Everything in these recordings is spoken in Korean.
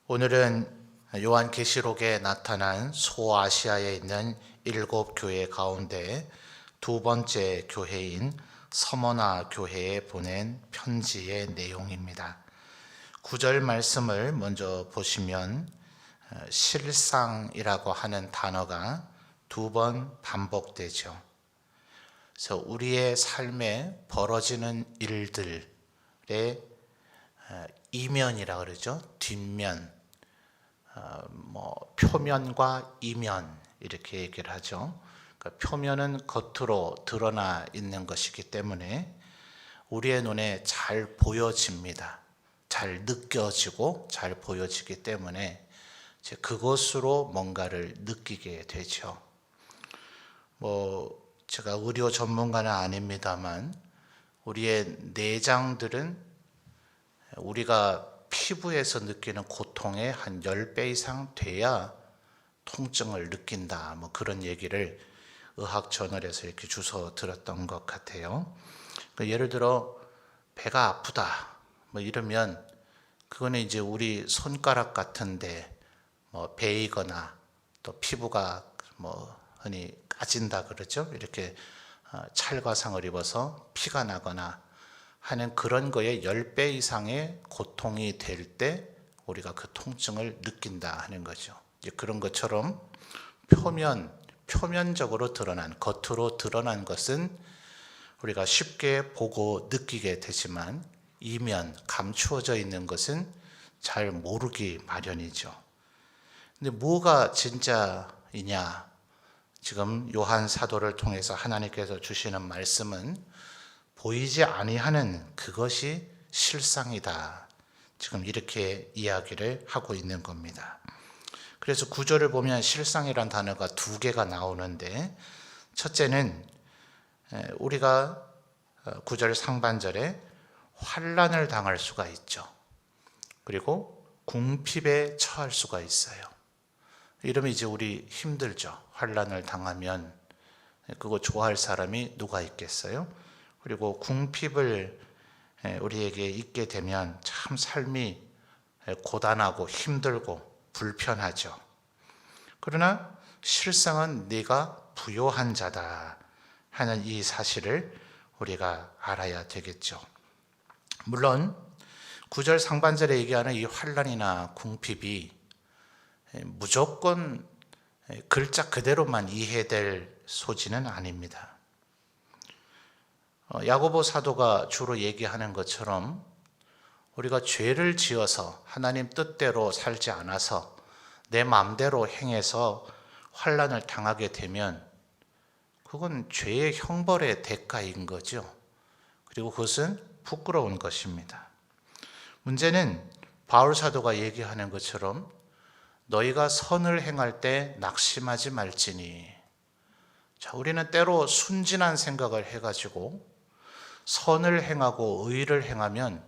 오늘은 요한계시록에 나타난 소아시아에 있는 7교회 가운데 두 번째 교회인 서머나 교회에 보낸 편지의 내용입니다. 9절 말씀을 먼저 보시면 실상이라고 하는 단어가 두 번 반복되죠. 그래서 우리의 삶에 벌어지는 일들의 이면이라 그러죠. 뒷면, 표면과 이면 이렇게 얘기를 하죠. 그러니까 표면은 겉으로 드러나 있는 것이기 때문에 우리의 눈에 잘 보여집니다. 잘 느껴지고 잘 보여지기 때문에 그것으로 뭔가를 느끼게 되죠. 제가 의료 전문가는 아닙니다만 우리의 내장들은 우리가 피부에서 느끼는 고통의 한 10배 이상 돼야 통증을 느낀다. 그런 얘기를 의학 저널에서 이렇게 주워 들었던 것 같아요. 예를 들어 배가 아프다. 이러면 그거는 이제 우리 손가락 같은데 베이거나 또 피부가 흔히 까진다 그러죠. 이렇게 찰과상을 입어서 피가 나거나 하는 그런 거에 10배 이상의 고통이 될 때 우리가 그 통증을 느낀다 하는 거죠. 이제 그런 것처럼 표면적으로 드러난, 겉으로 드러난 것은 우리가 쉽게 보고 느끼게 되지만 이면, 감추어져 있는 것은 잘 모르기 마련이죠. 근데 뭐가 진짜이냐? 지금 요한 사도를 통해서 하나님께서 주시는 말씀은 보이지 아니하는 그것이 실상이다. 지금 이렇게 이야기를 하고 있는 겁니다. 그래서 구절을 보면 실상이란 단어가 두 개가 나오는데, 첫째는 우리가 구절 상반절에 환난을 당할 수가 있죠. 그리고 궁핍에 처할 수가 있어요. 이러면 이제 우리 힘들죠. 환난을 당하면 그거 좋아할 사람이 누가 있겠어요? 그리고 궁핍을 우리에게 있게 되면 참 삶이 고단하고 힘들고 불편하죠. 그러나 실상은 네가 부요한 자다 하는 이 사실을 우리가 알아야 되겠죠. 물론 9절 상반절에 얘기하는 이 환난이나 궁핍이 무조건 글자 그대로만 이해될 소지는 아닙니다. 야고보 사도가 주로 얘기하는 것처럼 우리가 죄를 지어서 하나님 뜻대로 살지 않아서 내 마음대로 행해서 환난을 당하게 되면 그건 죄의 형벌의 대가인 거죠. 그리고 그것은 부끄러운 것입니다. 문제는 바울 사도가 얘기하는 것처럼 너희가 선을 행할 때 낙심하지 말지니. 우리는 때로 순진한 생각을 해가지고 선을 행하고 의를 행하면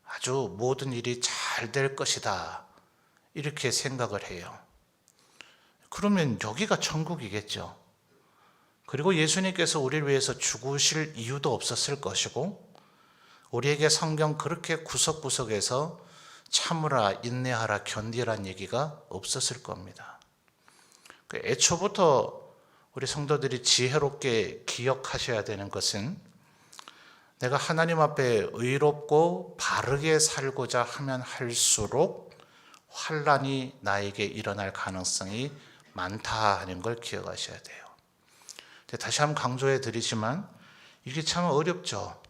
아주 모든 일이 잘 될 것이다 이렇게 생각을 해요. 그러면 여기가 천국이겠죠. 그리고 예수님께서 우리를 위해서 죽으실 이유도 없었을 것이고 우리에게 성경 그렇게 구석구석에서 참으라, 인내하라, 견디란 얘기가 없었을 겁니다. 애초부터 우리 성도들이 지혜롭게 기억하셔야 되는 것은 내가 하나님 앞에 의롭고 바르게 살고자 하면 할수록 환난이 나에게 일어날 가능성이 많다 하는 걸 기억하셔야 돼요. 다시 한번 강조해 드리지만 이게 참 어렵죠.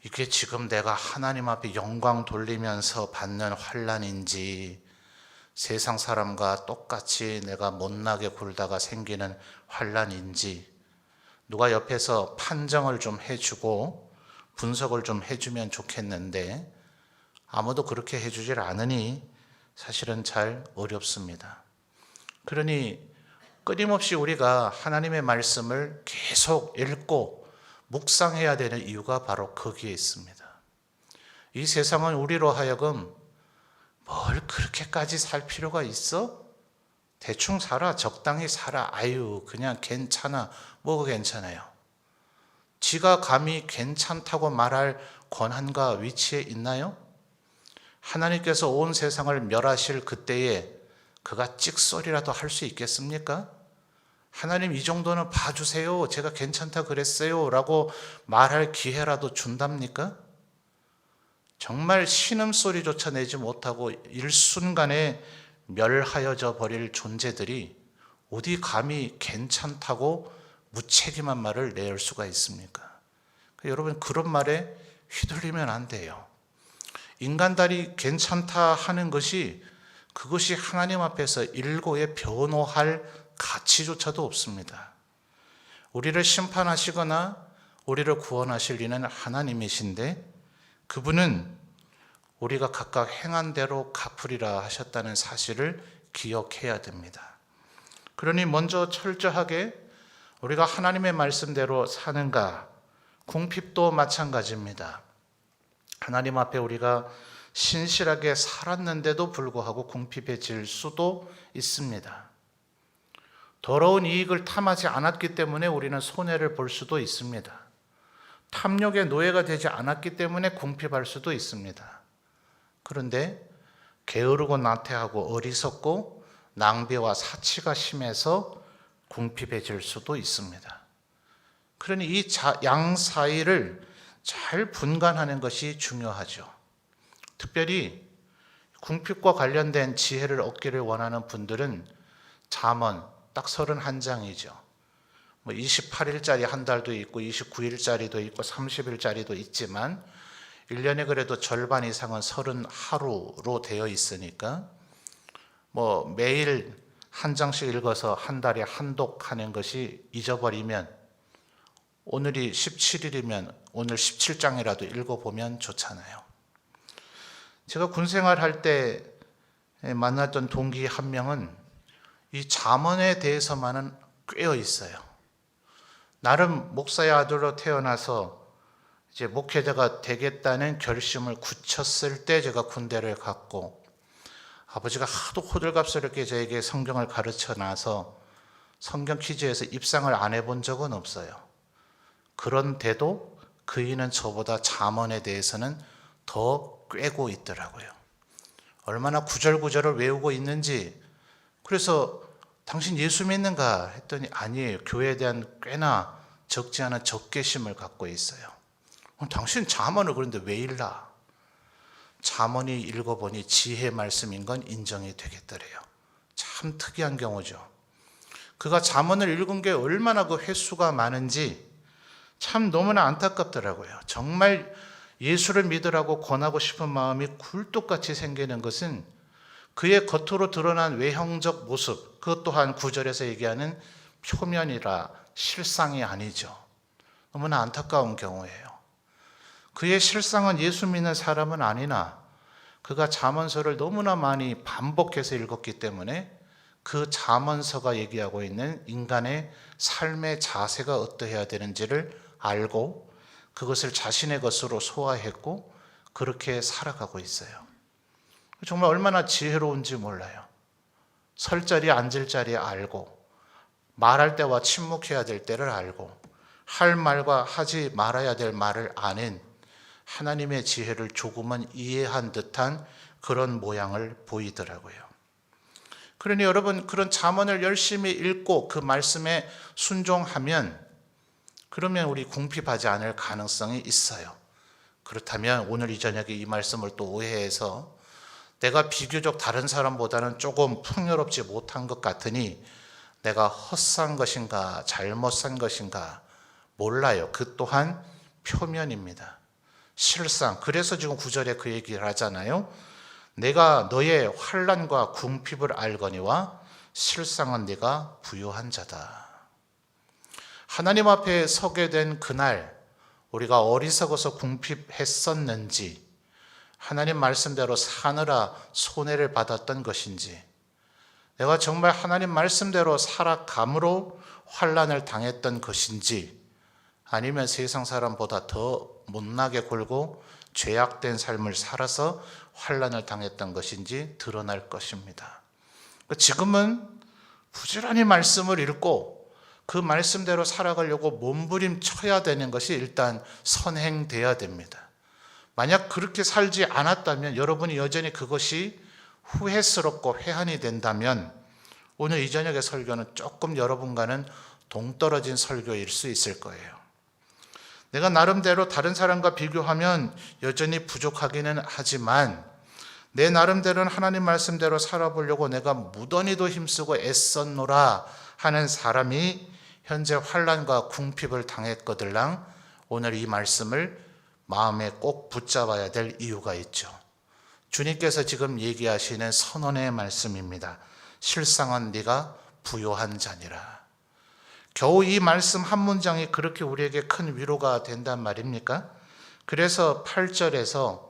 이게 지금 내가 하나님 앞에 영광 돌리면서 받는 환난인지 세상 사람과 똑같이 내가 못나게 굴다가 생기는 환난인지 누가 옆에서 판정을 좀 해주고 분석을 좀 해주면 좋겠는데 아무도 그렇게 해주질 않으니 사실은 잘 어렵습니다. 그러니 끊임없이 우리가 하나님의 말씀을 계속 읽고 묵상해야 되는 이유가 바로 거기에 있습니다. 이 세상은 우리로 하여금 뭘 그렇게까지 살 필요가 있어? 대충 살아, 적당히 살아, 아유 그냥 괜찮아, 뭐가 괜찮아요? 지가 감히 괜찮다고 말할 권한과 위치에 있나요? 하나님께서 온 세상을 멸하실 그때에 그가 찍소리라도 할 수 있겠습니까? 하나님 이 정도는 봐주세요. 제가 괜찮다 그랬어요. 라고 말할 기회라도 준답니까? 정말 신음소리조차 내지 못하고 일순간에 멸하여져 버릴 존재들이 어디 감히 괜찮다고 무책임한 말을 낼 수가 있습니까? 여러분, 그런 말에 휘둘리면 안 돼요. 인간들이 괜찮다 하는 것이 그것이 하나님 앞에서 일고에 변호할 가치조차도 없습니다. 우리를 심판하시거나 우리를 구원하실 이는 하나님이신데 그분은 우리가 각각 행한 대로 갚으리라 하셨다는 사실을 기억해야 됩니다. 그러니 먼저 철저하게 우리가 하나님의 말씀대로 사는가, 궁핍도 마찬가지입니다. 하나님 앞에 우리가 신실하게 살았는데도 불구하고 궁핍해질 수도 있습니다. 더러운 이익을 탐하지 않았기 때문에 우리는 손해를 볼 수도 있습니다. 탐욕의 노예가 되지 않았기 때문에 궁핍할 수도 있습니다. 그런데 게으르고 나태하고 어리석고 낭비와 사치가 심해서 궁핍해질 수도 있습니다. 그러니 이 양 사이를 잘 분간하는 것이 중요하죠. 특별히 궁핍과 관련된 지혜를 얻기를 원하는 분들은 잠언 딱 31장이죠. 28일짜리 한 달도 있고 29일짜리도 있고 30일짜리도 있지만 1년에 그래도 절반 이상은 30하루로 되어 있으니까 매일 한 장씩 읽어서 한 달에 한 독하는 것이 잊어버리면 오늘이 17일이면 오늘 17장이라도 읽어보면 좋잖아요. 제가 군생활 할 때 만났던 동기 한 명은 이 잠언에 대해서만은 꿰어 있어요. 나름 목사의 아들로 태어나서 이제 목회자가 되겠다는 결심을 굳혔을 때 제가 군대를 갔고 아버지가 하도 호들갑스럽게 저에게 성경을 가르쳐 놔서 성경 퀴즈에서 입상을 안 해본 적은 없어요. 그런데도 그이는 저보다 잠언에 대해서는 더 꿰고 있더라고요. 얼마나 구절구절을 외우고 있는지. 그래서 당신 예수 믿는가 했더니 아니에요. 교회에 대한 꽤나 적지 않은 적개심을 갖고 있어요. 당신 잠언을 그런데 왜 읽나? 잠언이 읽어보니 지혜 말씀인 건 인정이 되겠더래요. 참 특이한 경우죠. 그가 잠언을 읽은 게 얼마나 그 횟수가 많은지 참 너무나 안타깝더라고요. 정말 예수를 믿으라고 권하고 싶은 마음이 굴뚝같이 생기는 것은 그의 겉으로 드러난 외형적 모습, 그것 또한 9절에서 얘기하는 표면이라 실상이 아니죠. 너무나 안타까운 경우예요. 그의 실상은 예수 믿는 사람은 아니나 그가 잠언서를 너무나 많이 반복해서 읽었기 때문에 그 잠언서가 얘기하고 있는 인간의 삶의 자세가 어떠해야 되는지를 알고 그것을 자신의 것으로 소화했고 그렇게 살아가고 있어요. 정말 얼마나 지혜로운지 몰라요. 설 자리 앉을 자리 알고 말할 때와 침묵해야 될 때를 알고 할 말과 하지 말아야 될 말을 아는 하나님의 지혜를 조금은 이해한 듯한 그런 모양을 보이더라고요. 그러니 여러분, 그런 잠언을 열심히 읽고 그 말씀에 순종하면 그러면 우리 궁핍하지 않을 가능성이 있어요. 그렇다면 오늘 이 저녁에 이 말씀을 또 오해해서 내가 비교적 다른 사람보다는 조금 풍요롭지 못한 것 같으니 내가 헛산 것인가 잘못 산 것인가 몰라요. 그 또한 표면입니다. 실상. 그래서 지금 9절에 그 얘기를 하잖아요. 내가 너의 환난과 궁핍을 알거니와 실상은 네가 부유한 자다. 하나님 앞에 서게 된 그날 우리가 어리석어서 궁핍했었는지 하나님 말씀대로 사느라 손해를 받았던 것인지 내가 정말 하나님 말씀대로 살아감으로 환난을 당했던 것인지 아니면 세상 사람보다 더 못나게 굴고 죄악된 삶을 살아서 환난을 당했던 것인지 드러날 것입니다. 지금은 부지런히 말씀을 읽고 그 말씀대로 살아가려고 몸부림쳐야 되는 것이 일단 선행돼야 됩니다. 만약 그렇게 살지 않았다면, 여러분이 여전히 그것이 후회스럽고 회한이 된다면 오늘 이 저녁의 설교는 조금 여러분과는 동떨어진 설교일 수 있을 거예요. 내가 나름대로 다른 사람과 비교하면 여전히 부족하기는 하지만 내 나름대로는 하나님 말씀대로 살아보려고 내가 무던히도 힘쓰고 애썼노라 하는 사람이 현재 환난과 궁핍을 당했거들랑 오늘 이 말씀을 마음에 꼭 붙잡아야 될 이유가 있죠. 주님께서 지금 얘기하시는 선언의 말씀입니다. 실상은 네가 부요한 자니라. 겨우 이 말씀 한 문장이 그렇게 우리에게 큰 위로가 된단 말입니까? 그래서 8절에서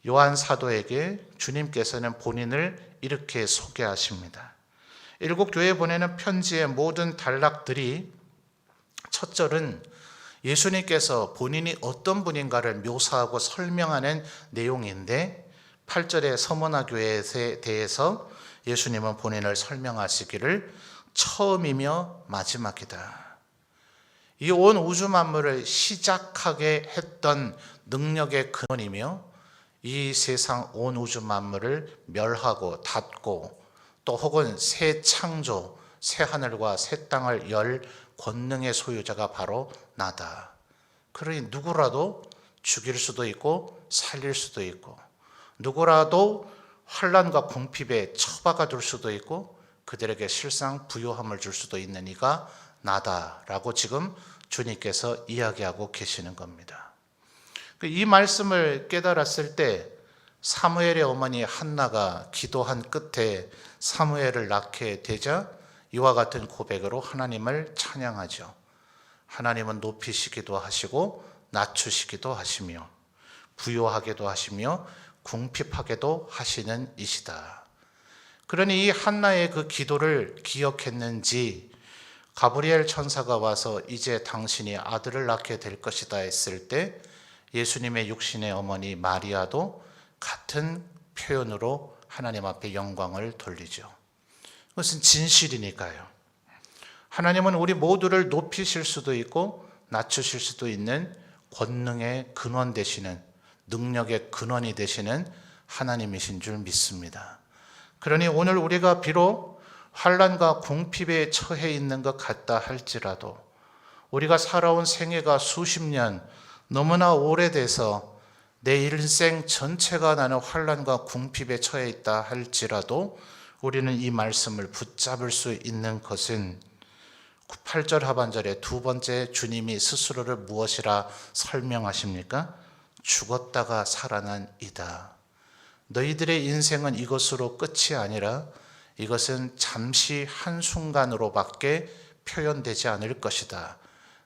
요한 사도에게 주님께서는 본인을 이렇게 소개하십니다. 7교회에 보내는 편지의 모든 단락들이 첫 절은 예수님께서 본인이 어떤 분인가를 묘사하고 설명하는 내용인데 8절의 서머나 교회에 대해서 예수님은 본인을 설명하시기를 처음이며 마지막이다. 이 온 우주 만물을 시작하게 했던 능력의 근원이며 이 세상 온 우주 만물을 멸하고 닫고 또 혹은 새 창조, 새 하늘과 새 땅을 열 권능의 소유자가 바로 나다. 그러니 누구라도 죽일 수도 있고 살릴 수도 있고 누구라도 환난과 궁핍에 처박아 둘 수도 있고 그들에게 실상 부요함을 줄 수도 있는 이가 나다라고 지금 주님께서 이야기하고 계시는 겁니다. 이 말씀을 깨달았을 때 사무엘의 어머니 한나가 기도한 끝에 사무엘을 낳게 되자 이와 같은 고백으로 하나님을 찬양하죠. 하나님은 높이시기도 하시고 낮추시기도 하시며 부요하게도 하시며 궁핍하게도 하시는 이시다. 그러니 이 한나의 그 기도를 기억했는지 가브리엘 천사가 와서 이제 당신이 아들을 낳게 될 것이다 했을 때 예수님의 육신의 어머니 마리아도 같은 표현으로 하나님 앞에 영광을 돌리죠. 그것은 진실이니까요. 하나님은 우리 모두를 높이실 수도 있고 낮추실 수도 있는 권능의 근원 되시는 능력의 근원이 되시는 하나님이신 줄 믿습니다. 그러니 오늘 우리가 비록 환난과 궁핍에 처해 있는 것 같다 할지라도 우리가 살아온 생애가 수십 년 너무나 오래돼서 내 일생 전체가 나는 환난과 궁핍에 처해 있다 할지라도 우리는 이 말씀을 붙잡을 수 있는 것은 8절 하반절에 두 번째 주님이 스스로를 무엇이라 설명하십니까? 죽었다가 살아난 이다. 너희들의 인생은 이것으로 끝이 아니라 이것은 잠시 한순간으로밖에 표현되지 않을 것이다.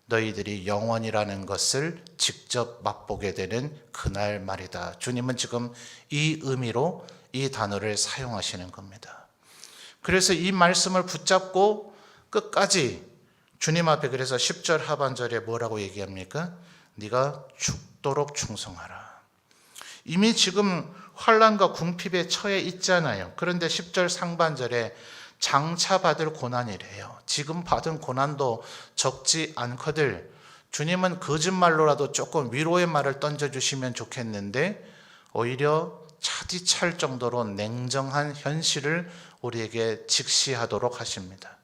너희들이 영원이라는 것을 직접 맛보게 되는 그날 말이다. 주님은 지금 이 의미로 이 단어를 사용하시는 겁니다. 그래서 이 말씀을 붙잡고 끝까지 주님 앞에 그래서 10절 하반절에 뭐라고 얘기합니까? 네가 죽도록 충성하라. 이미 지금 환난과 궁핍에 처해 있잖아요. 그런데 10절 상반절에 장차 받을 고난이래요. 지금 받은 고난도 적지 않거들 주님은 거짓말로라도 조금 위로의 말을 던져주시면 좋겠는데 오히려 차디찰 정도로 냉정한 현실을 우리에게 직시하도록 하십니다.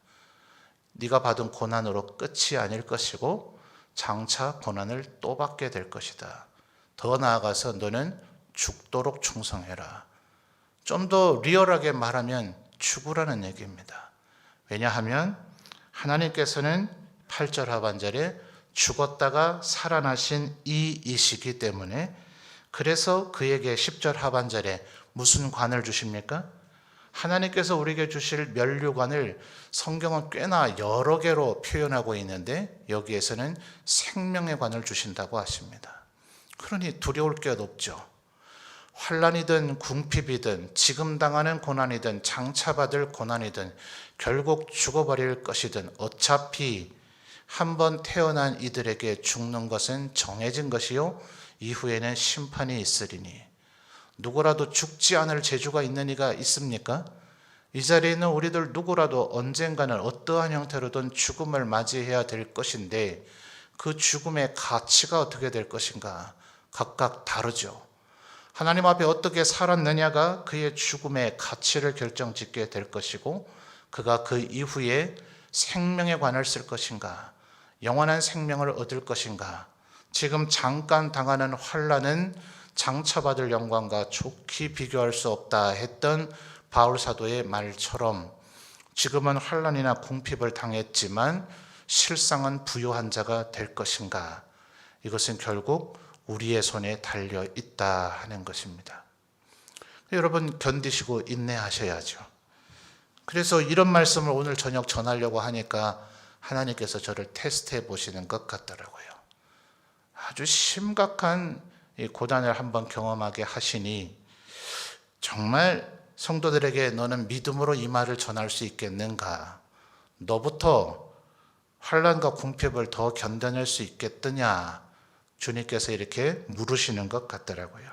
네가 받은 고난으로 끝이 아닐 것이고 장차 고난을 또 받게 될 것이다. 더 나아가서 너는 죽도록 충성해라. 좀 더 리얼하게 말하면 죽으라는 얘기입니다. 왜냐하면 하나님께서는 8절 하반절에 죽었다가 살아나신 이이시기 때문에 그래서 그에게 10절 하반절에 무슨 관을 주십니까? 하나님께서 우리에게 주실 면류관을 성경은 꽤나 여러 개로 표현하고 있는데 여기에서는 생명의 관을 주신다고 하십니다. 그러니 두려울 게 없죠. 환난이든 궁핍이든 지금 당하는 고난이든 장차 받을 고난이든 결국 죽어버릴 것이든 어차피 한번 태어난 이들에게 죽는 것은 정해진 것이요 이후에는 심판이 있으리니 누구라도 죽지 않을 재주가 있는 이가 있습니까? 이 자리에 있는 우리들 누구라도 언젠가는 어떠한 형태로든 죽음을 맞이해야 될 것인데 그 죽음의 가치가 어떻게 될 것인가? 각각 다르죠. 하나님 앞에 어떻게 살았느냐가 그의 죽음의 가치를 결정짓게 될 것이고, 그가 그 이후에 생명에 관을 쓸 것인가, 영원한 생명을 얻을 것인가, 지금 잠깐 당하는 환난은 장차받을 영광과 좋게 비교할 수 없다 했던 바울 사도의 말처럼 지금은 환난이나 궁핍을 당했지만 실상은 부요한 자가 될 것인가, 이것은 결국 우리의 손에 달려 있다 하는 것입니다. 여러분, 견디시고 인내하셔야죠. 그래서 이런 말씀을 오늘 저녁 전하려고 하니까 하나님께서 저를 테스트해 보시는 것 같더라고요. 아주 심각한 고난을 한번 경험하게 하시니, 정말 성도들에게 너는 믿음으로 이 말을 전할 수 있겠는가? 너부터 환난과 궁핍을 더 견뎌낼 수 있겠느냐? 주님께서 이렇게 물으시는 것 같더라고요.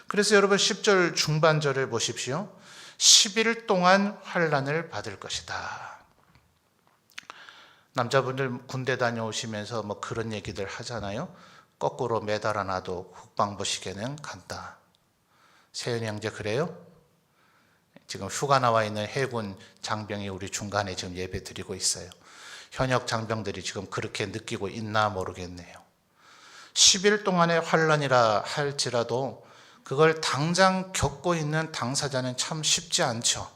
그래서 여러분 10절 중반절을 보십시오. 10일 동안 환난을 받을 것이다. 남자분들 군대 다녀오시면서 뭐 그런 얘기들 하잖아요. 거꾸로 매달아 놔도 국방부 시계는 간다. 세연이 형제 그래요? 지금 휴가 나와 있는 해군 장병이 우리 중간에 지금 예배 드리고 있어요. 현역 장병들이 지금 그렇게 느끼고 있나 모르겠네요. 10일 동안의 환난이라 할지라도 그걸 당장 겪고 있는 당사자는 참 쉽지 않죠.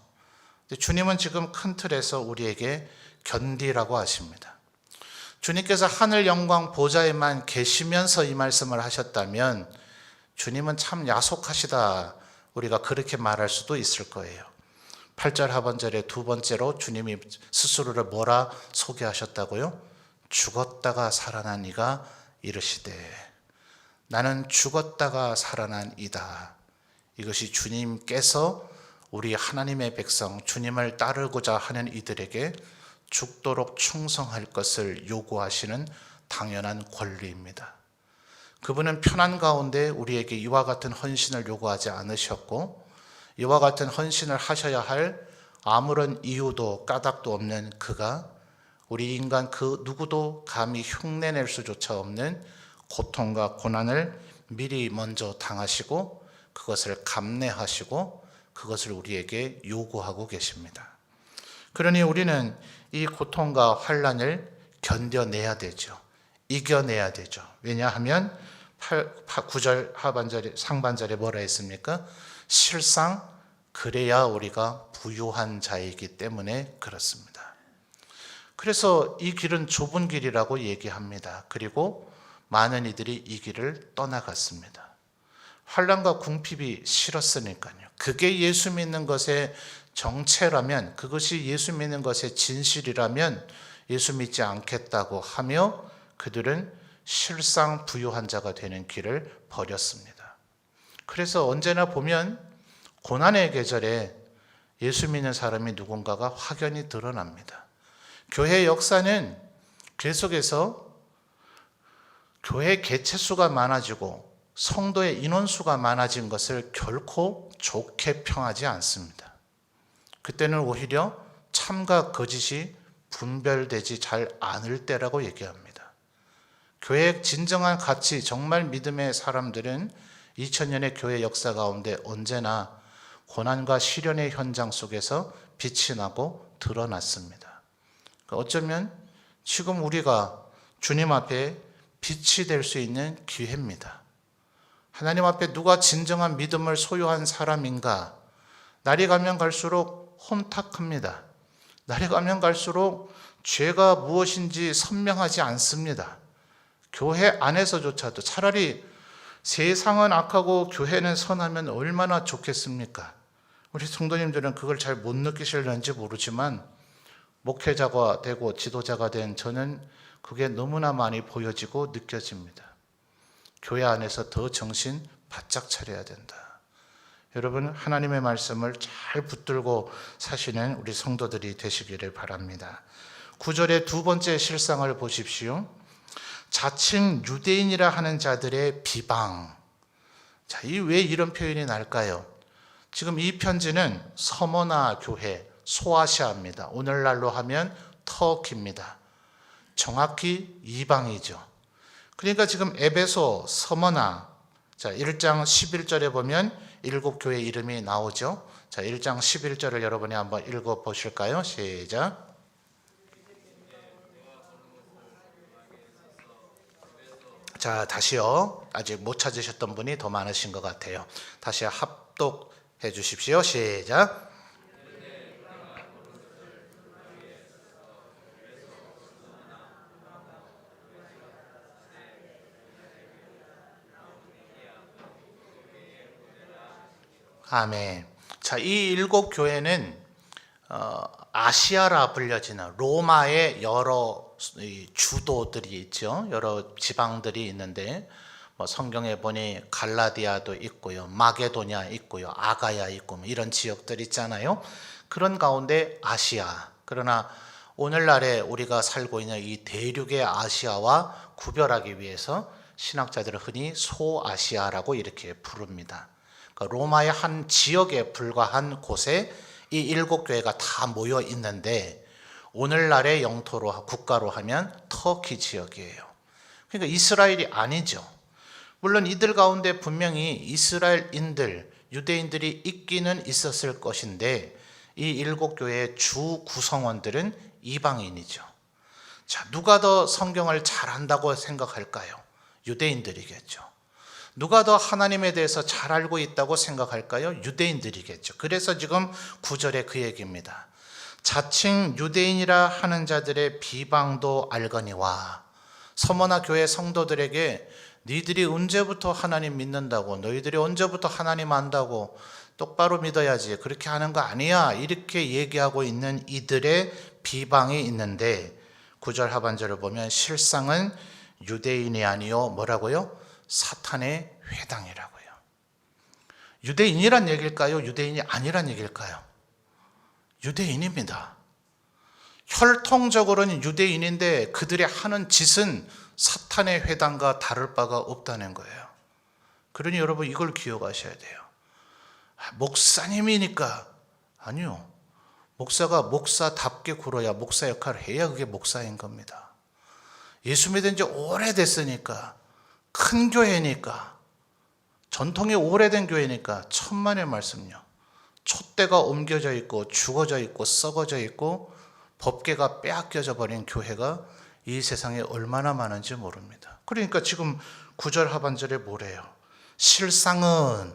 주님은 지금 큰 틀에서 우리에게 견디라고 하십니다. 주님께서 하늘 영광 보좌에만 계시면서 이 말씀을 하셨다면 주님은 참 야속하시다, 우리가 그렇게 말할 수도 있을 거예요. 8절 하반절에 두 번째로 주님이 스스로를 뭐라 소개하셨다고요? 죽었다가 살아난 이가 이르시되, 나는 죽었다가 살아난 이다. 이것이 주님께서 우리 하나님의 백성, 주님을 따르고자 하는 이들에게 죽도록 충성할 것을 요구하시는 당연한 권리입니다. 그분은 편한 가운데 우리에게 이와 같은 헌신을 요구하지 않으셨고, 이와 같은 헌신을 하셔야 할 아무런 이유도 까닭도 없는 그가 우리 인간 그 누구도 감히 흉내낼 수조차 없는 고통과 고난을 미리 먼저 당하시고 그것을 감내하시고 그것을 우리에게 요구하고 계십니다. 그러니 우리는 이 고통과 환난을 견뎌내야 되죠. 이겨내야 되죠. 왜냐하면 9절 하반절에 상반절에 뭐라 했습니까? 실상 그래야 우리가 부유한 자이기 때문에 그렇습니다. 그래서 이 길은 좁은 길이라고 얘기합니다. 그리고 많은 이들이 이 길을 떠나갔습니다. 환난과 궁핍이 싫었으니까요. 그게 예수 믿는 것의 정체라면, 그것이 예수 믿는 것의 진실이라면 예수 믿지 않겠다고 하며 그들은 실상 부유한 자가 되는 길을 버렸습니다. 그래서 언제나 보면 고난의 계절에 예수 믿는 사람이 누군가가 확연히 드러납니다. 교회 역사는 계속해서 교회 개체수가 많아지고 성도의 인원수가 많아진 것을 결코 좋게 평하지 않습니다. 그때는 오히려 참과 거짓이 분별되지 잘 않을 때라고 얘기합니다. 교회의 진정한 가치, 정말 믿음의 사람들은 2000년의 교회 역사 가운데 언제나 고난과 시련의 현장 속에서 빛이 나고 드러났습니다. 어쩌면 지금 우리가 주님 앞에 빛이 될 수 있는 기회입니다. 하나님 앞에 누가 진정한 믿음을 소유한 사람인가? 날이 가면 갈수록 혼탁합니다. 날이 가면 갈수록 죄가 무엇인지 선명하지 않습니다. 교회 안에서조차도 차라리 세상은 악하고 교회는 선하면 얼마나 좋겠습니까? 우리 성도님들은 그걸 잘 못 느끼실는지 모르지만 목회자가 되고 지도자가 된 저는 그게 너무나 많이 보여지고 느껴집니다. 교회 안에서 더 정신 바짝 차려야 된다. 여러분, 하나님의 말씀을 잘 붙들고 사시는 우리 성도들이 되시기를 바랍니다. 9절의 두 번째 실상을 보십시오. 자칭 유대인이라 하는 자들의 비방. 자, 왜 이런 표현이 날까요? 지금 이 편지는 서머나 교회, 소아시아입니다. 오늘날로 하면 터키입니다. 정확히 이방이죠. 그러니까 지금 에베소, 서머나 자, 1장 11절에 보면 일곱 교회 이름이 나오죠. 자, 1장 11절을 여러분이 한번 읽어 보실까요? 시작. 자, 다시요. 아직 못 찾으셨던 분이 더 많으신 것 같아요. 다시 합독해 주십시오. 시작. 아멘. 자, 이 일곱 교회는 아시아라 불려지는 로마의 여러 주도들이 있죠. 여러 지방들이 있는데 성경에 보니 갈라디아도 있고요, 마게도냐 있고요, 아가야 있고 이런 지역들 있잖아요. 그런 가운데 아시아. 그러나 오늘날에 우리가 살고 있는 이 대륙의 아시아와 구별하기 위해서 신학자들은 흔히 소아시아라고 이렇게 부릅니다. 그러니까 로마의 한 지역에 불과한 곳에 이 일곱 교회가 다 모여 있는데 오늘날의 영토로 국가로 하면 터키 지역이에요. 그러니까 이스라엘이 아니죠. 물론 이들 가운데 분명히 이스라엘인들, 유대인들이 있기는 있었을 것인데 이 일곱 교회의 주 구성원들은 이방인이죠. 자, 누가 더 성경을 잘 안다고 생각할까요? 유대인들이겠죠. 누가 더 하나님에 대해서 잘 알고 있다고 생각할까요? 유대인들이겠죠. 그래서 지금 9절에 그 얘기입니다. 자칭 유대인이라 하는 자들의 비방도 알거니와. 서머나 교회 성도들에게 너희들이 언제부터 하나님 믿는다고, 너희들이 언제부터 하나님 안다고, 똑바로 믿어야지, 그렇게 하는 거 아니야, 이렇게 얘기하고 있는 이들의 비방이 있는데 9절 하반절을 보면 실상은 유대인이 아니요 뭐라고요? 사탄의 회당이라고요. 유대인이란 얘기일까요? 유대인이 아니란 얘기일까요? 유대인입니다. 혈통적으로는 유대인인데 그들의 하는 짓은 사탄의 회당과 다를 바가 없다는 거예요. 그러니 여러분 이걸 기억하셔야 돼요. 목사님이니까. 아니요. 목사가 목사답게 굴어야, 목사 역할을 해야 그게 목사인 겁니다. 예수 믿은 지 오래됐으니까, 큰 교회니까, 전통이 오래된 교회니까 천만의 말씀요. 촛대가 옮겨져 있고 죽어져 있고 썩어져 있고 법궤가 빼앗겨져 버린 교회가 이 세상에 얼마나 많은지 모릅니다. 그러니까 지금 9절 하반절에 뭐래요? 실상은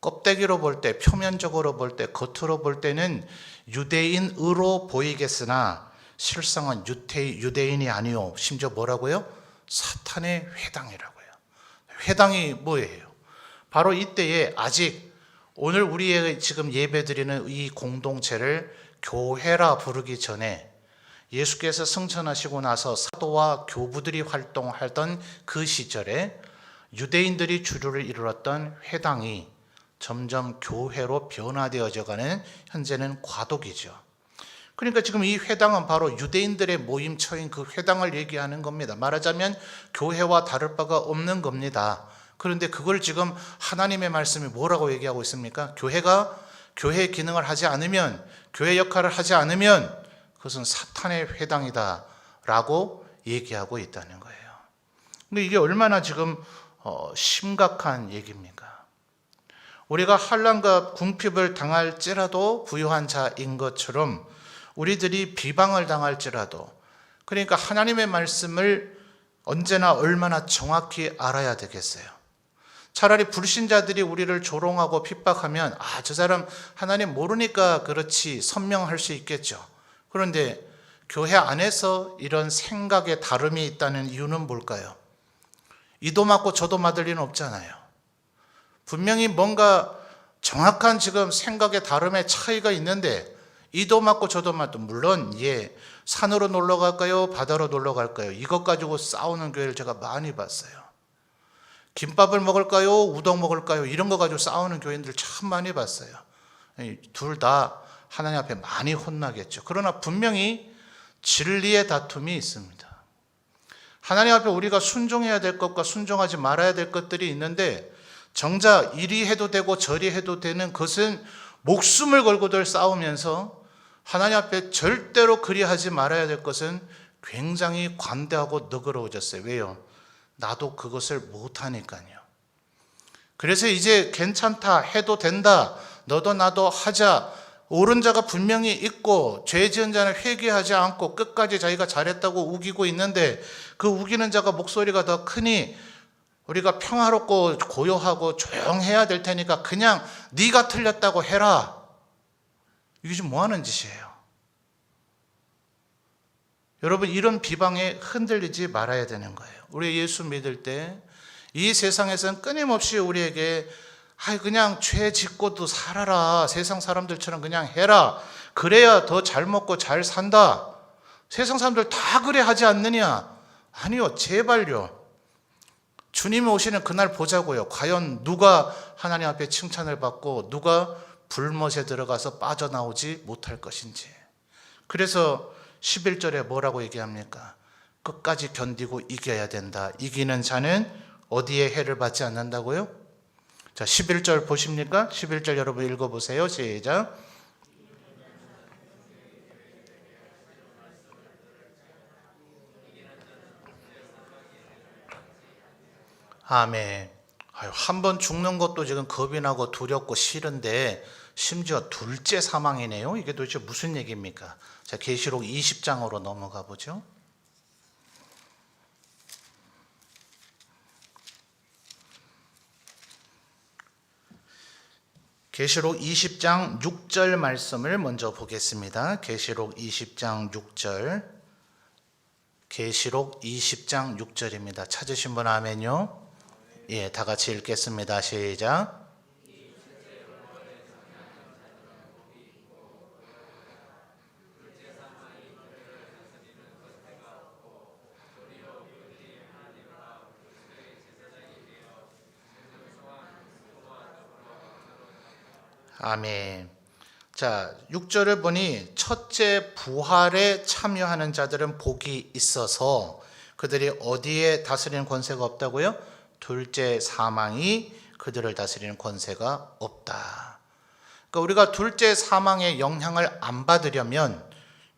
껍데기로 볼 때, 표면적으로 볼 때, 겉으로 볼 때는 유대인으로 보이겠으나 실상은 유대인이 아니요. 심지어 뭐라고요? 사탄의 회당이라고요. 회당이 뭐예요? 바로 이때에 아직 오늘 우리의 지금 예배드리는 이 공동체를 교회라 부르기 전에 예수께서 승천하시고 나서 사도와 교부들이 활동하던 그 시절에 유대인들이 주류를 이루었던 회당이 점점 교회로 변화되어져가는 현재는 과도기죠. 그러니까 지금 이 회당은 바로 유대인들의 모임처인 그 회당을 얘기하는 겁니다. 말하자면 교회와 다를 바가 없는 겁니다. 그런데 그걸 지금 하나님의 말씀이 뭐라고 얘기하고 있습니까? 교회가 교회의 기능을 하지 않으면, 교회 역할을 하지 않으면 그것은 사탄의 회당이다 라고 얘기하고 있다는 거예요. 근데 이게 얼마나 지금 심각한 얘기입니까? 우리가 환난과 궁핍을 당할지라도 부유한 자인 것처럼 우리들이 비방을 당할지라도, 그러니까 하나님의 말씀을 언제나 얼마나 정확히 알아야 되겠어요. 차라리 불신자들이 우리를 조롱하고 핍박하면 저 사람 하나님 모르니까 그렇지 선명할 수 있겠죠. 그런데 교회 안에서 이런 생각의 다름이 있다는 이유는 뭘까요? 이도 맞고 저도 맞을 리는 없잖아요. 분명히 뭔가 정확한 지금 생각의 다름의 차이가 있는데 이도 맞고 저도 맞고, 물론 산으로 놀러 갈까요? 바다로 놀러 갈까요? 이것 가지고 싸우는 교회를 제가 많이 봤어요. 김밥을 먹을까요? 우동 먹을까요? 이런 거 가지고 싸우는 교인들 참 많이 봤어요. 둘 다 하나님 앞에 많이 혼나겠죠. 그러나 분명히 진리의 다툼이 있습니다. 하나님 앞에 우리가 순종해야 될 것과 순종하지 말아야 될 것들이 있는데 정작 이리 해도 되고 저리 해도 되는 것은 목숨을 걸고들 싸우면서 하나님 앞에 절대로 그리하지 말아야 될 것은 굉장히 관대하고 너그러워졌어요. 왜요? 나도 그것을 못하니까요. 그래서 이제 괜찮다, 해도 된다, 너도 나도 하자. 옳은 자가 분명히 있고 죄 지은 자는 회개하지 않고 끝까지 자기가 잘했다고 우기고 있는데, 그 우기는 자가 목소리가 더 크니 우리가 평화롭고 고요하고 조용해야 될 테니까 그냥 네가 틀렸다고 해라. 이게 지금 뭐 하는 짓이에요? 여러분, 이런 비방에 흔들리지 말아야 되는 거예요. 우리 예수 믿을 때 이 세상에서는 끊임없이 우리에게 그냥 죄 짓고도 살아라, 세상 사람들처럼 그냥 해라, 그래야 더 잘 먹고 잘 산다, 세상 사람들 다 그래 하지 않느냐? 아니요, 제발요. 주님이 오시는 그날 보자고요. 과연 누가 하나님 앞에 칭찬을 받고 누가 불못에 들어가서 빠져나오지 못할 것인지. 그래서 11절에 뭐라고 얘기합니까? 끝까지 견디고 이겨야 된다. 이기는 자는 어디에 해를 받지 않는다고요? 자, 11절 보십니까? 11절 여러분 읽어보세요. 시작. 아멘. 한 번 죽는 것도 지금 겁이 나고 두렵고 싫은데 심지어 둘째 사망이네요. 이게 도대체 무슨 얘기입니까? 자, 계시록 20장으로 넘어가 보죠. 계시록 20장 6절 말씀을 먼저 보겠습니다. 계시록 20장 6절. 계시록 20장 6절입니다. 찾으신 분 아멘요? 예, 다 같이 읽겠습니다. 시작. 아멘. 자, 6절을 보니 첫째 부활에 참여하는 자들은 복이 있어서 그들이 어디에 다스리는 권세가 없다고요? 둘째 사망이 그들을 다스리는 권세가 없다. 그러니까 우리가 둘째 사망의 영향을 안 받으려면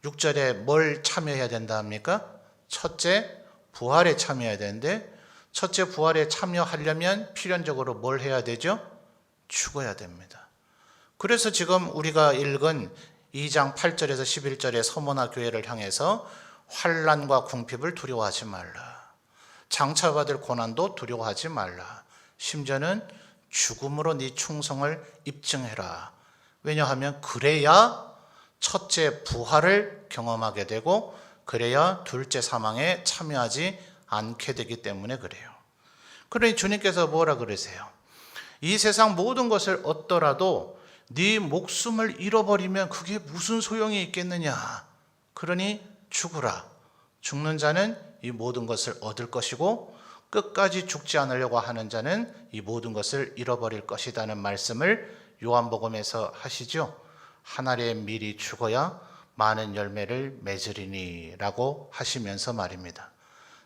6절에 뭘 참여해야 된다 합니까? 첫째 부활에 참여해야 되는데, 첫째 부활에 참여하려면 필연적으로 뭘 해야 되죠? 죽어야 됩니다. 그래서 지금 우리가 읽은 2장 8절에서 11절의 서머나 교회를 향해서 환난과 궁핍을 두려워하지 말라, 장차받을 고난도 두려워하지 말라, 심지어는 죽음으로 네 충성을 입증해라. 왜냐하면 그래야 첫째 부활을 경험하게 되고 그래야 둘째 사망에 참여하지 않게 되기 때문에 그래요. 그러니 주님께서 뭐라 그러세요? 이 세상 모든 것을 얻더라도 네 목숨을 잃어버리면 그게 무슨 소용이 있겠느냐? 그러니 죽으라. 죽는 자는 이 모든 것을 얻을 것이고 끝까지 죽지 않으려고 하는 자는 이 모든 것을 잃어버릴 것이라는 말씀을 요한복음에서 하시죠. 한 알의 밀이 죽어야 많은 열매를 맺으리니 라고 하시면서 말입니다.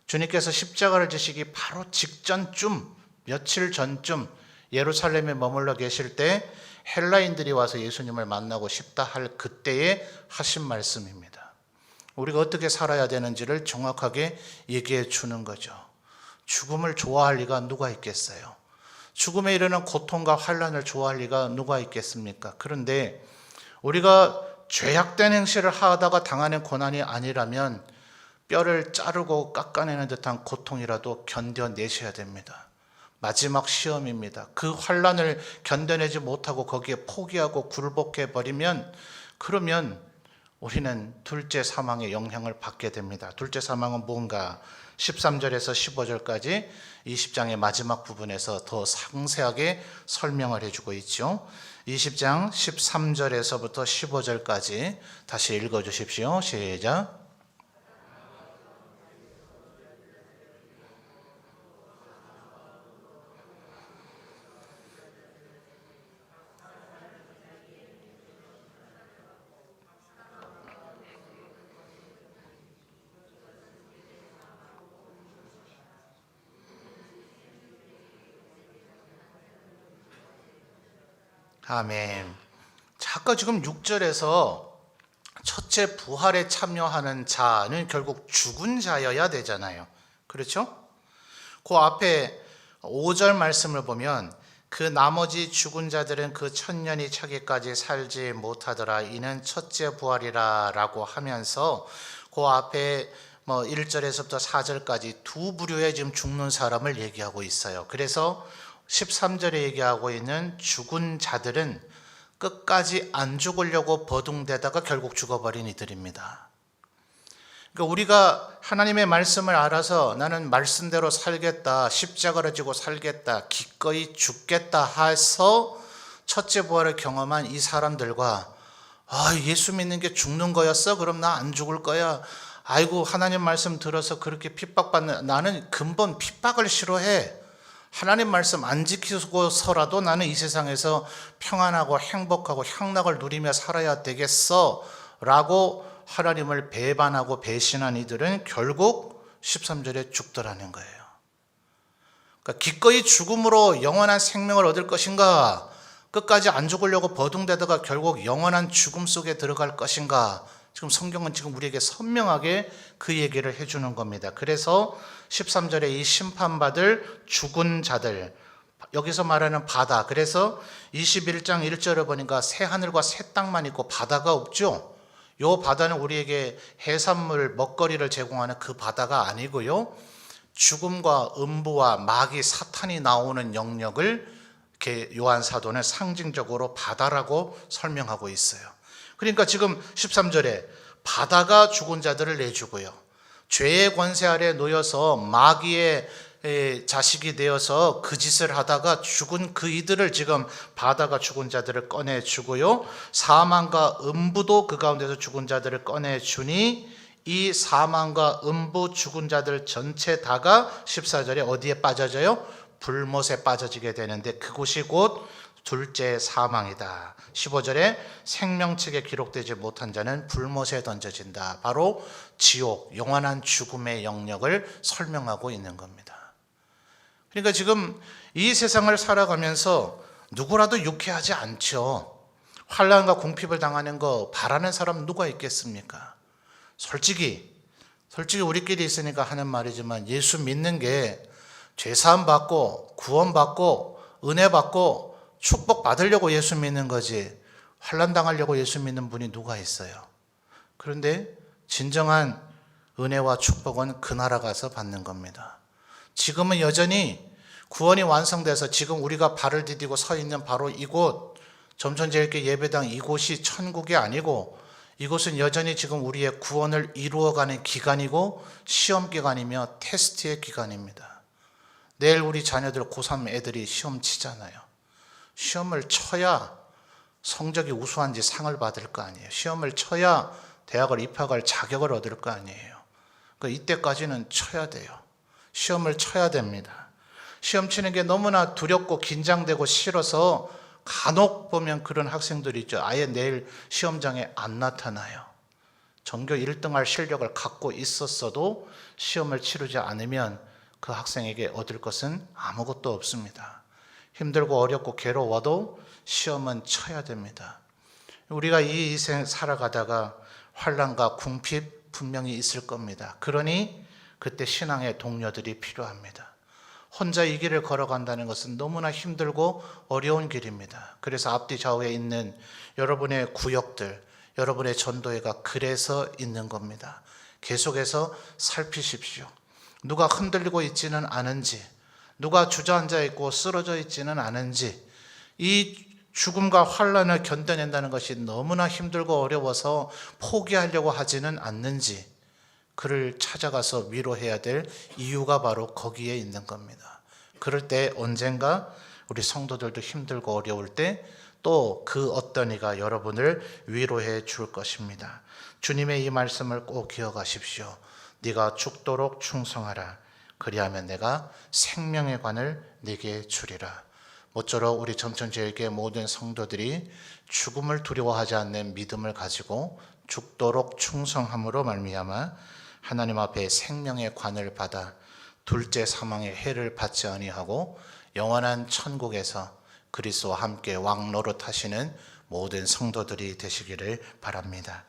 주님께서 십자가를 지시기 바로 직전쯤, 며칠 전쯤 예루살렘에 머물러 계실 때 헬라인들이 와서 예수님을 만나고 싶다 할 그때에 하신 말씀입니다. 우리가 어떻게 살아야 되는지를 정확하게 얘기해 주는 거죠. 죽음을 좋아할 리가 누가 있겠어요? 죽음에 이르는 고통과 환난을 좋아할 리가 누가 있겠습니까? 그런데 우리가 죄악된 행실을 하다가 당하는 고난이 아니라면 뼈를 자르고 깎아내는 듯한 고통이라도 견뎌내셔야 됩니다. 마지막 시험입니다. 그 환난을 견뎌내지 못하고 거기에 포기하고 굴복해 버리면, 그러면 우리는 둘째 사망의 영향을 받게 됩니다. 둘째 사망은 뭔가? 13절에서 15절까지 20장의 마지막 부분에서 더 상세하게 설명을 해주고 있죠. 20장 13절에서부터 15절까지 다시 읽어주십시오. 시작. 아멘. 자, 아까 지금 6절에서 첫째 부활에 참여하는 자는 결국 죽은 자여야 되잖아요. 그렇죠? 그 앞에 5절 말씀을 보면 그 나머지 죽은 자들은 그 천년이 차기까지 살지 못하더라. 이는 첫째 부활이라 라고 하면서 그 앞에 1절에서부터 4절까지 두 부류의 지금 죽는 사람을 얘기하고 있어요. 그래서 13절에 얘기하고 있는 죽은 자들은 끝까지 안 죽으려고 버둥대다가 결국 죽어버린 이들입니다. 그러니까 우리가 하나님의 말씀을 알아서 나는 말씀대로 살겠다, 십자가를 지고 살겠다, 기꺼이 죽겠다 해서 첫째 부활을 경험한 이 사람들과 예수 믿는 게 죽는 거였어? 그럼 나 안 죽을 거야. 아이고 하나님 말씀 들어서 그렇게 핍박받는, 나는 근본 핍박을 싫어해. 하나님 말씀 안 지키고서라도 나는 이 세상에서 평안하고 행복하고 향락을 누리며 살아야 되겠어 라고 하나님을 배반하고 배신한 이들은 결국 13절에 죽더라는 거예요. 그러니까 기꺼이 죽음으로 영원한 생명을 얻을 것인가, 끝까지 안 죽으려고 버둥대다가 결국 영원한 죽음 속에 들어갈 것인가, 지금 성경은 지금 우리에게 선명하게 그 얘기를 해주는 겁니다. 그래서 13절에 이 심판받을 죽은 자들, 여기서 말하는 바다, 그래서 21장 1절을 보니까 새 하늘과 새 땅만 있고 바다가 없죠. 요 바다는 우리에게 해산물, 먹거리를 제공하는 그 바다가 아니고요, 죽음과 음부와 마귀, 사탄이 나오는 영역을 요한 사도는 상징적으로 바다라고 설명하고 있어요. 그러니까 지금 13절에 바다가 죽은 자들을 내주고요, 죄의 권세 아래 놓여서 마귀의 자식이 되어서 그 짓을 하다가 죽은 그 이들을 지금 바다가 죽은 자들을 꺼내주고요, 사망과 음부도 그 가운데서 죽은 자들을 꺼내주니 이 사망과 음부 죽은 자들 전체 다가 14절에 어디에 빠져져요? 불못에 빠져지게 되는데 그곳이 곧 둘째 사망이다. 15절에 생명책에 기록되지 못한 자는 불못에 던져진다. 바로 지옥, 영원한 죽음의 영역을 설명하고 있는 겁니다. 그러니까 지금 이 세상을 살아가면서 누구라도 유쾌하지 않죠. 환난과 궁핍을 당하는 거 바라는 사람 누가 있겠습니까? 솔직히 우리끼리 있으니까 하는 말이지만 예수 믿는 게 죄사함 받고 구원 받고 은혜 받고 축복 받으려고 예수 믿는 거지 환난 당하려고 예수 믿는 분이 누가 있어요? 그런데 진정한 은혜와 축복은 그 나라 가서 받는 겁니다. 지금은 여전히 구원이 완성돼서 지금 우리가 발을 디디고 서 있는 바로 이곳, 점천제일교 예배당 이곳이 천국이 아니고 이곳은 여전히 지금 우리의 구원을 이루어가는 기간이고 시험 기간이며 테스트의 기간입니다. 내일 우리 자녀들 고3 애들이 시험 치잖아요. 시험을 쳐야 성적이 우수한지 상을 받을 거 아니에요. 시험을 쳐야 대학을 입학할 자격을 얻을 거 아니에요. 그러니까 이때까지는 쳐야 돼요. 시험을 쳐야 됩니다. 시험 치는 게 너무나 두렵고 긴장되고 싫어서 간혹 보면 그런 학생들이 있죠. 아예 내일 시험장에 안 나타나요. 전교 1등할 실력을 갖고 있었어도 시험을 치르지 않으면 그 학생에게 얻을 것은 아무것도 없습니다. 힘들고 어렵고 괴로워도 시험은 쳐야 됩니다. 우리가 이 인생 살아가다가 환난과 궁핍 분명히 있을 겁니다. 그러니 그때 신앙의 동료들이 필요합니다. 혼자 이 길을 걸어간다는 것은 너무나 힘들고 어려운 길입니다. 그래서 앞뒤 좌우에 있는 여러분의 구역들, 여러분의 전도회가 그래서 있는 겁니다. 계속해서 살피십시오. 누가 흔들리고 있지는 않은지, 누가 주저앉아 있고 쓰러져 있지는 않은지, 이 죽음과 환난을 견뎌낸다는 것이 너무나 힘들고 어려워서 포기하려고 하지는 않는지, 그를 찾아가서 위로해야 될 이유가 바로 거기에 있는 겁니다. 그럴 때 언젠가 우리 성도들도 힘들고 어려울 때 또 그 어떤 이가 여러분을 위로해 줄 것입니다. 주님의 이 말씀을 꼭 기억하십시오. 네가 죽도록 충성하라. 그리하면 내가 생명의 관을 네게 주리라. 모쪼록 우리 점천제일교회 모든 성도들이 죽음을 두려워하지 않는 믿음을 가지고 죽도록 충성함으로 말미암아 하나님 앞에 생명의 관을 받아 둘째 사망의 해를 받지 아니하고 영원한 천국에서 그리스도와 함께 왕노릇하시는 모든 성도들이 되시기를 바랍니다.